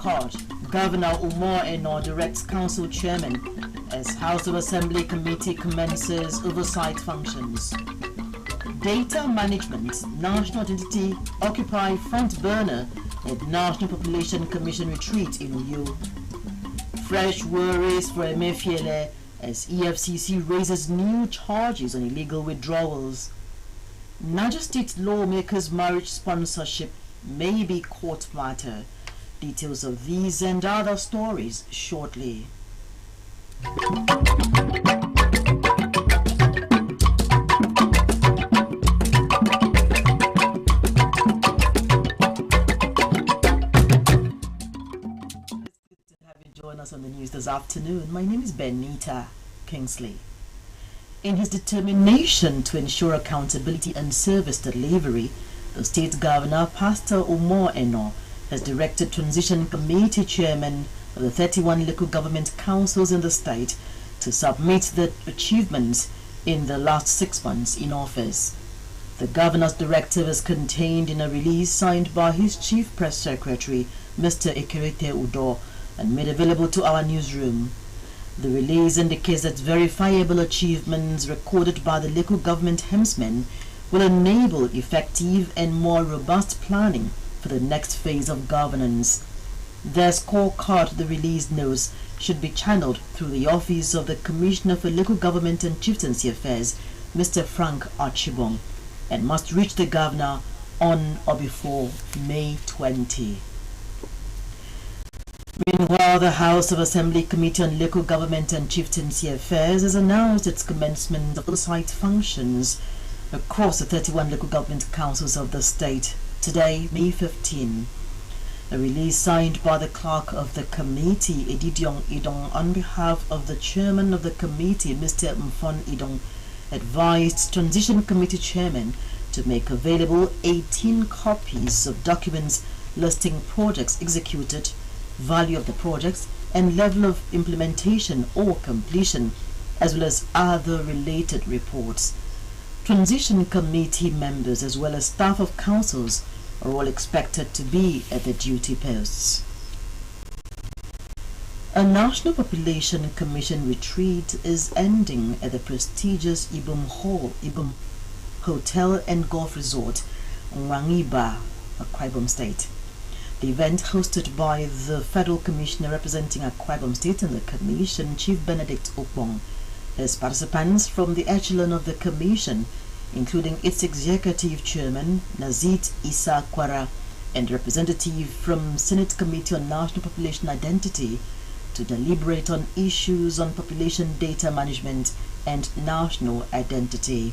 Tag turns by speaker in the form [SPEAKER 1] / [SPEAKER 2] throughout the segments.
[SPEAKER 1] Court, Governor Umar Eno directs Council Chairman as House of Assembly Committee commences oversight functions. Data management, national identity occupy front burner at National Population Commission retreat in Uyo. Fresh worries for Emefiele as EFCC raises new charges on illegal withdrawals. Niger State lawmakers' marriage sponsorship may be court matter. Details of these and other stories shortly. Join us on the news this afternoon. My name is Benita Kingsley. In his determination to ensure accountability and service delivery, the state governor, Pastor Umar Eno, has directed Transition Committee Chairman of the 31 local government councils in the state to submit the achievements in the last 6 months in office. The governor's directive is contained in a release signed by his chief press secretary, Mr. Ekerete Udo, and made available to our newsroom. The release indicates that verifiable achievements recorded by the local government helmsmen will enable effective and more robust planning for the next phase of governance. Their scorecard, the release notes, should be channeled through the office of the Commissioner for Local Government and Chieftaincy Affairs, Mr. Frank Archibong, and must reach the governor on or before May 20. Meanwhile, the House of Assembly Committee on Local Government and Chieftaincy Affairs has announced its commencement of oversight functions across the 31 local government councils of the state today, May 15. A release signed by the clerk of the committee, Edidiong Idong, on behalf of the chairman of the committee, Mr. Mfon Idong, advised Transition Committee Chairman to make available 18 copies of documents listing projects executed, value of the projects, and level of implementation or completion, as well as other related reports. Transition Committee members as well as staff of councils are all expected to be at their duty posts. A National Population Commission retreat is ending at the prestigious Ibom Hotel and Golf Resort, Wangiba, Akwa Ibom State. The event, hosted by the Federal Commissioner representing Akwa Ibom State and the Commission, Chief Benedict Okpong, has participants from the echelon of the Commission, including its Executive Chairman, Nazit Issa Kwara, and representative from Senate Committee on National Population Identity, to deliberate on issues on population data management and national identity.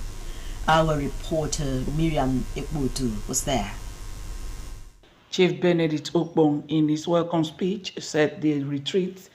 [SPEAKER 1] Our reporter, Miriam Ekbutu, was there.
[SPEAKER 2] Chief Benedict Okpong, in his welcome speech, said the retreat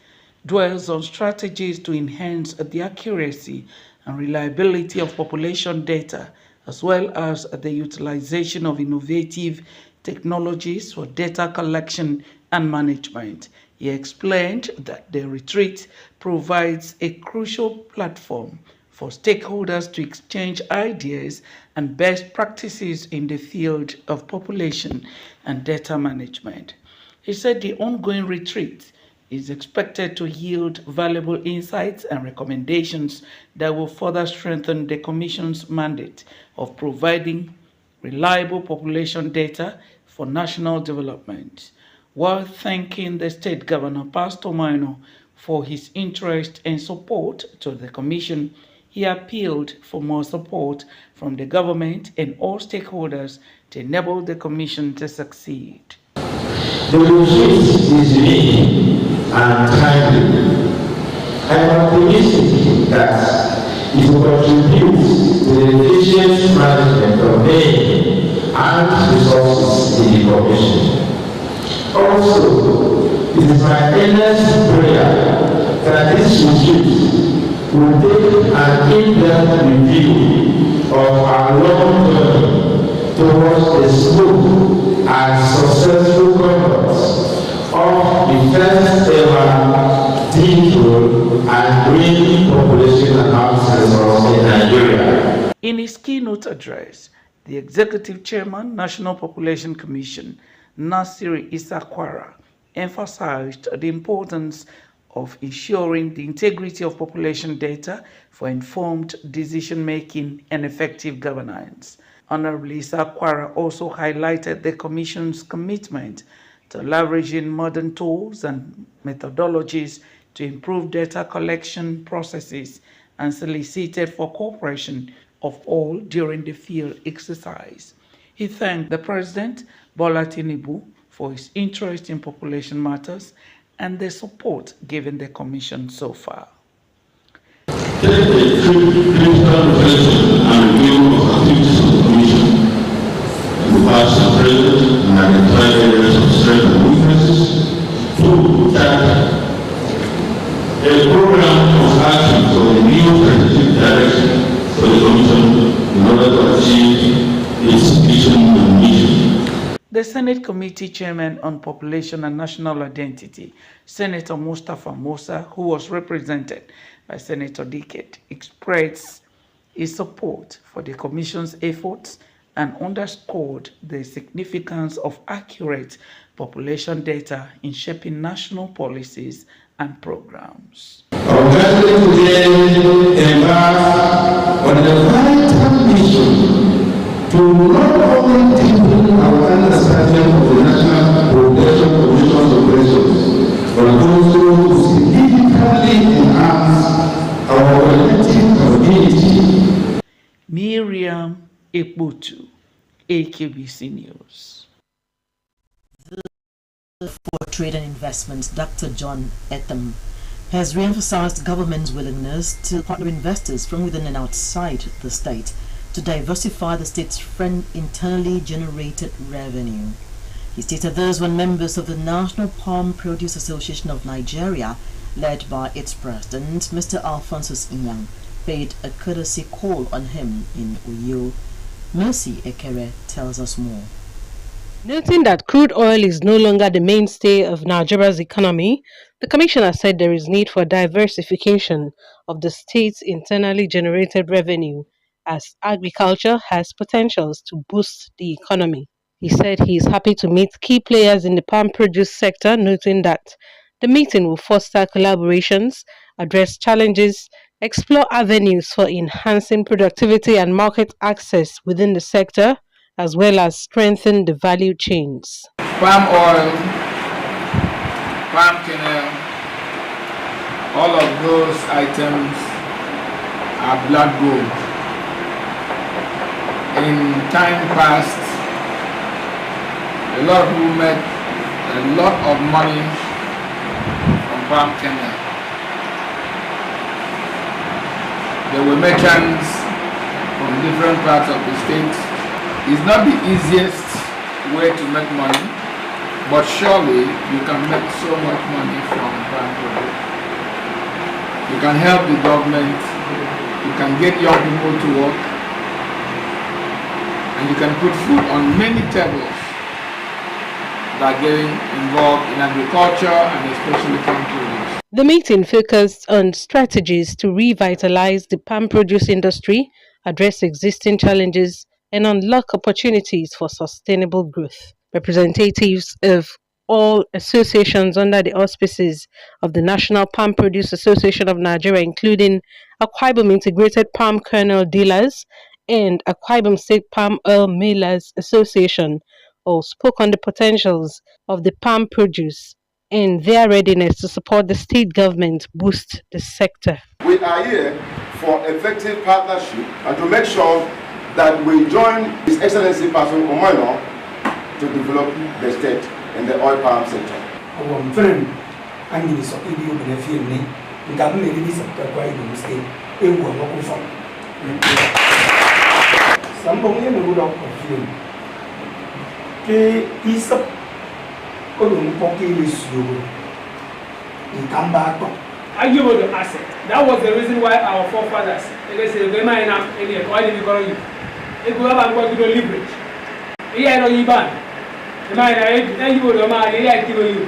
[SPEAKER 2] dwells on strategies to enhance the accuracy and reliability of population data, as well as the utilization of innovative technologies for data collection and management. He explained that the retreat provides a crucial platform for stakeholders to exchange ideas and best practices in the field of population and data management. He said the ongoing retreat is expected to yield valuable insights and recommendations that will further strengthen the Commission's mandate of providing reliable population data for national development. While thanking the State Governor, Pastor Minor, for his interest and support to the Commission, he appealed for more support from the government and all stakeholders to enable the Commission to succeed.
[SPEAKER 3] The retreat is unique and timely. I am optimistic that it will contribute to the efficient management of men and resources in the Commission. Also, it is my earnest prayer that this retreat will take an in-depth review of our long journey towards a smooth and successful conduct of the first ever digital and green population analysis in Nigeria.
[SPEAKER 2] In his keynote address, the Executive Chairman, National Population Commission, Nasiri Issa Kwara, emphasized the importance of ensuring the integrity of population data for informed decision-making and effective governance. Honorable Issa Kwara also highlighted the Commission's commitment to leveraging modern tools and methodologies to improve data collection processes and solicited for cooperation of all during the field exercise. He thanked the President, Bola Tinubu, for his interest in population matters and the support given the Commission so far.
[SPEAKER 3] Take a critical reflection and review of activities of the Commission in the past and present and identify areas of strength and weaknesses. 2. That a program of action for a new strategic direction for the Commission in order to achieve its vision and mission.
[SPEAKER 2] The Senate Committee Chairman on Population and National Identity, Senator Mustapha Musa, who was represented by Senator Dickett, expressed his support for the Commission's efforts and underscored the significance of accurate population data in shaping national policies and programs.
[SPEAKER 3] Our gathering today embarks on the vital mission to not only deepen our understanding of the National Population Commission's operations, but also to significantly enhance our collective ability.
[SPEAKER 2] Miriam Ekbutu, AKBC News.
[SPEAKER 1] For Trade and Investment, Dr. John Etham, has re-emphasized government's willingness to partner investors from within and outside the state to diversify the state's internally generated revenue. He stated this when members of the National Palm Produce Association of Nigeria, led by its president, Mr. Alphonsus Inyang, paid a courtesy call on him in Uyo. Mercy Ekere tells us more.
[SPEAKER 4] Noting that crude oil is no longer the mainstay of Nigeria's economy, the Commissioner said there is need for diversification of the state's internally generated revenue, as agriculture has potentials to boost the economy. He said he is happy to meet key players in the palm produce sector, noting that the meeting will foster collaborations, address challenges, explore avenues for enhancing productivity and market access within the sector, as well as strengthen the value chains.
[SPEAKER 5] Palm oil, palm kernel, all of those items are blood gold. In time past, a lot of people made a lot of money from palm kernel. There were merchants from different parts of the state. It's not the easiest way to make money, but surely you can make so much money from palm produce. You can help the government, you can get young people to work, and you can put food on many tables by getting involved in agriculture and especially palm produce.
[SPEAKER 4] The meeting focused on strategies to revitalize the palm produce industry, address existing challenges, and unlock opportunities for sustainable growth. Representatives of all associations under the auspices of the National Palm Produce Association of Nigeria, including Akwa Ibom Integrated Palm Kernel Dealers and Akwa Ibom State Palm Oil Millers Association, all spoke on the potentials of the palm produce and their readiness to support the state government boost the sector.
[SPEAKER 6] We are here for effective partnership and to make sure that we join His Excellency Pastor Omono to develop the state in the oil palm sector.
[SPEAKER 7] Our friend, I'm in the Sophia Benefic, the government is a quite in the state. It will not from. Somebody would have film. Is a come back.
[SPEAKER 8] I give you the asset. That was the reason why our forefathers, they say, they might not any why did we call you? If we have to do leverage. Here no Iban. The man I give you the money, I give you.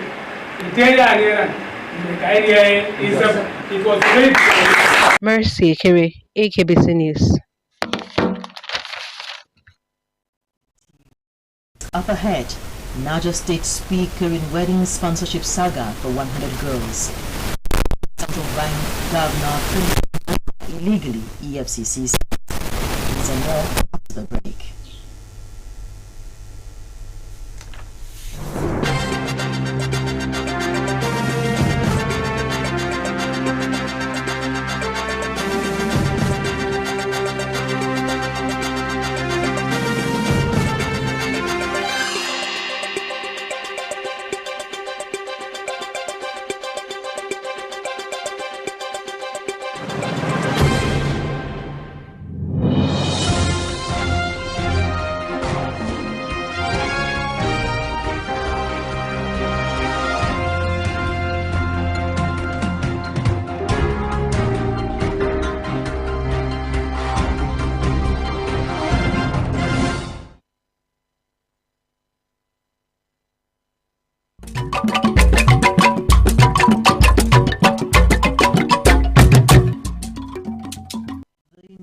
[SPEAKER 8] It was great.
[SPEAKER 4] Mercy Ekere, AKBC News.
[SPEAKER 1] Up ahead, Niger State Speaker in wedding sponsorship saga for 100 girls. Central Bank Governor illegally EFCC. These are more after the break.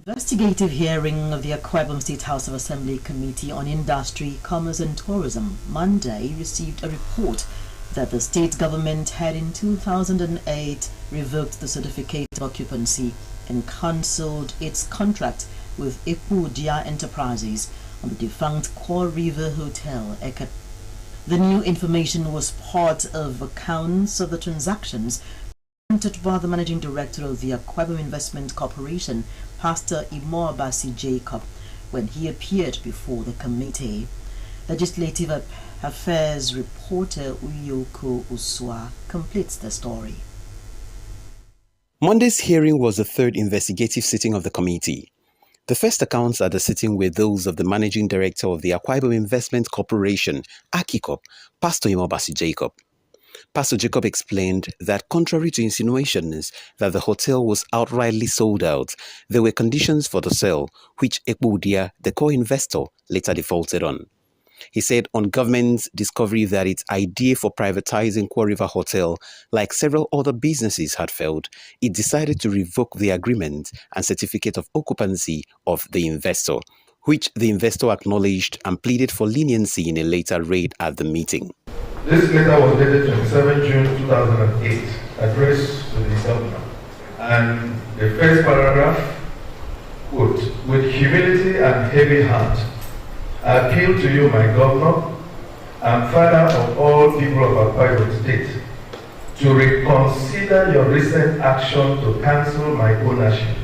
[SPEAKER 1] Investigative hearing of the Akwa Ibom State House of Assembly Committee on Industry, Commerce and Tourism Monday received a report that the state government had in 2008 revoked the certificate of occupancy and cancelled its contract with Ekudia Enterprises on the defunct Core River Hotel. The new information was part of accounts of the transactions presented by the managing director of the Akwa Ibom Investment Corporation, Pastor Imo Abasi Jacob, when he appeared before the committee. Legislative Affairs reporter Uyoko Uswa completes the story.
[SPEAKER 9] Monday's hearing was the third investigative sitting of the committee. The first accounts at the sitting were those of the managing director of the Akwa Ibom Investment Corporation, AKICOP, Pastor Imo Abasi Jacob. Pastor Jacob explained that contrary to insinuations that the hotel was outrightly sold out, there were conditions for the sale, which Ekudia, the co-investor, later defaulted on. He said on government's discovery that its idea for privatizing Core River Hotel, like several other businesses, had failed, it decided to revoke the agreement and certificate of occupancy of the investor, which the investor acknowledged and pleaded for leniency in a later raid at the meeting.
[SPEAKER 3] This letter was dated 27 June 2008, addressed to the governor. And the first paragraph, quote, "With humility and heavy heart, I appeal to you, my governor, and father of all people of Akwa Ibom State, to reconsider your recent action to cancel my ownership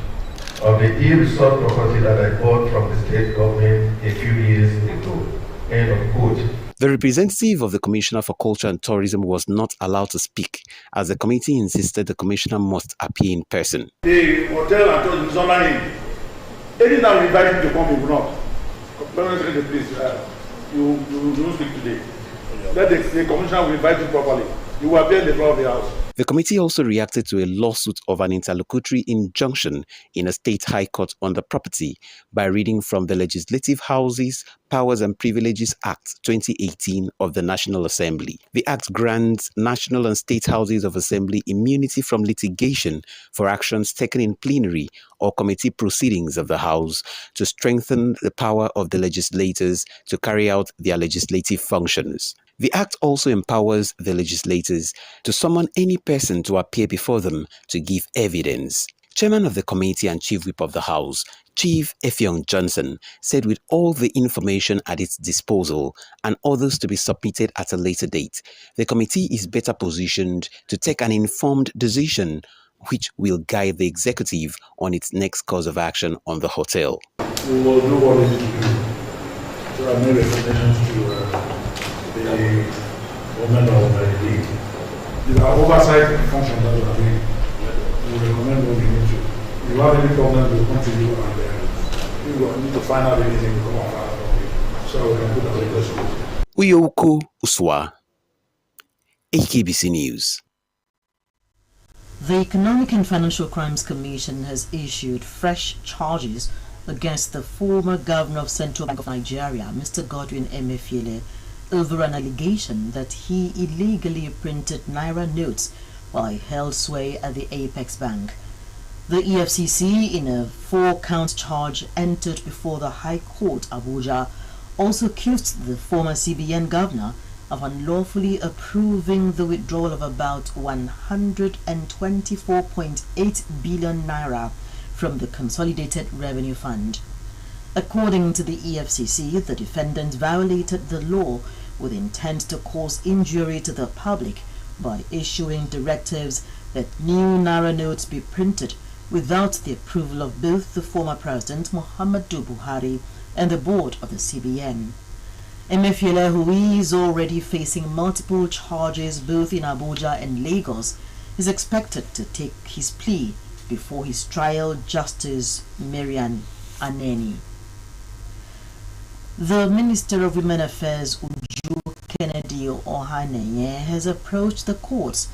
[SPEAKER 3] of the e-resort property that I bought from the state government a few years ago." End of quote.
[SPEAKER 9] The representative of the Commissioner for Culture and Tourism was not allowed to speak, as the committee insisted the commissioner must appear in person.
[SPEAKER 10] The hotel and tourism is under him. Anytime we invite him to come, he will not. Please, you don't speak today. Let the commissioner will invite you properly. You will appear in the front of the house.
[SPEAKER 9] The committee also reacted to a lawsuit of an interlocutory injunction in a state high court on the property by reading from the Legislative Houses, Powers and Privileges Act 2018 of the National Assembly. The Act grants national and state houses of assembly immunity from litigation for actions taken in plenary or committee proceedings of the House to strengthen the power of the legislators to carry out their legislative functions. The Act also empowers the legislators to summon any person to appear before them to give evidence. Chairman of the committee and Chief Whip of the House, Chief Effiong Johnson, said with all the information at its disposal and others to be submitted at a later date, the committee is better positioned to take an informed decision which will guide the executive on its next course of action on the hotel.
[SPEAKER 10] We will do what we need to do. So I made recommendations to the women of the league. These are oversight functions that we are doing. We recommend what we need to. If you have any problem, we'll come to you and if you need to find out anything, we'll come and find out from you. So we can put the latest.
[SPEAKER 9] Uyoko Uswa, AKBC News.
[SPEAKER 1] The Economic and Financial Crimes Commission has issued fresh charges against the former governor of Central Bank of Nigeria, Mr. Godwin Emefiele, over an allegation that he illegally printed Naira notes while he held sway at the Apex Bank. The EFCC, in a 4-count charge entered before the High Court, Abuja, also accused the former CBN governor of unlawfully approving the withdrawal of about 124.8 billion naira from the Consolidated Revenue Fund. According to the EFCC, the defendant violated the law with intent to cause injury to the public by issuing directives that new naira notes be printed without the approval of both the former President Muhammadu Buhari and the board of the CBN. Emefiele, who is already facing multiple charges both in Abuja and Lagos, is expected to take his plea before his trial Justice Marian Aneni. The Minister of Women Affairs, Uju Kennedy Ohaneye, has approached the courts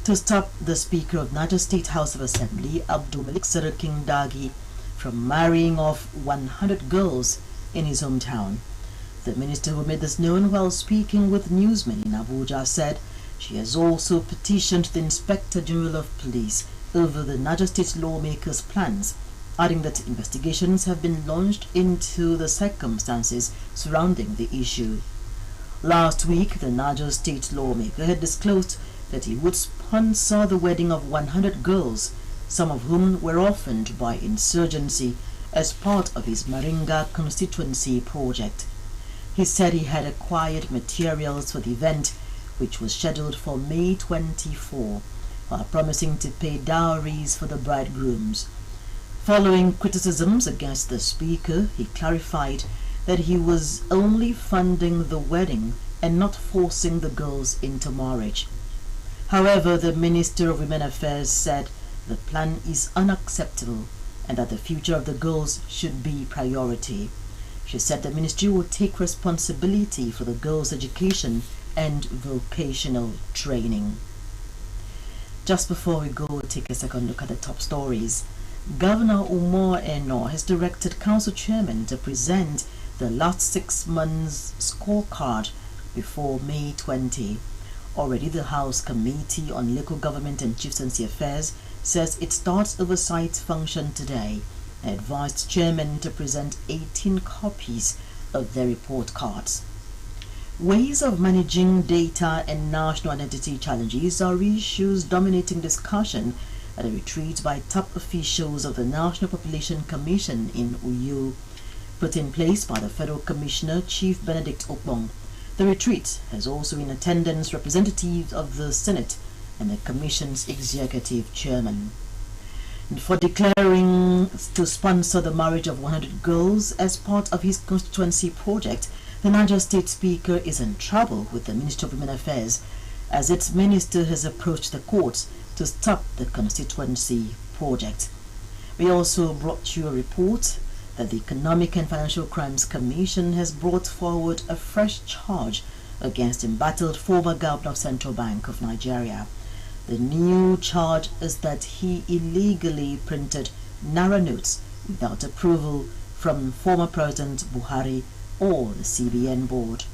[SPEAKER 1] to stop the Speaker of Niger State House of Assembly, Abdul Malik Sarakin Dagi, from marrying off 100 girls in his hometown. The minister, who made this known while speaking with newsmen in Abuja, said she has also petitioned the Inspector General of Police over the Niger State lawmakers' plans, adding that investigations have been launched into the circumstances surrounding the issue. Last week, the Niger State lawmaker had disclosed that he would sponsor the wedding of 100 girls, some of whom were orphaned by insurgency, as part of his Maringa constituency project. He said he had acquired materials for the event, which was scheduled for May 24, while promising to pay dowries for the bridegrooms. Following criticisms against the speaker, he clarified that he was only funding the wedding and not forcing the girls into marriage. However, the Minister of Women Affairs said the plan is unacceptable and that the future of the girls should be priority. She said the ministry will take responsibility for the girls' education and vocational training. Just before we go, take a second look at the top stories. Governor Umar Eno has directed council chairman to present the last 6 months' scorecard before May 20. Already, the House Committee on Local Government and Chieftaincy Affairs says it starts oversight function today and advised chairman to present 18 copies of their report cards. Ways of managing data and national identity challenges are issues dominating discussion at a retreat by top officials of the National Population Commission in Uyo, put in place by the Federal Commissioner Chief Benedict Okpong. The retreat has also in attendance representatives of the Senate and the Commission's executive chairman. And for declaring to sponsor the marriage of 100 girls as part of his constituency project, the Niger State Speaker is in trouble with the Ministry of Women Affairs, as its minister has approached the courts to stop the constituency project. We also brought you a report that the Economic and Financial Crimes Commission has brought forward a fresh charge against embattled former governor of Central Bank of Nigeria. The new charge is that he illegally printed naira notes without approval from former President Buhari or the CBN board.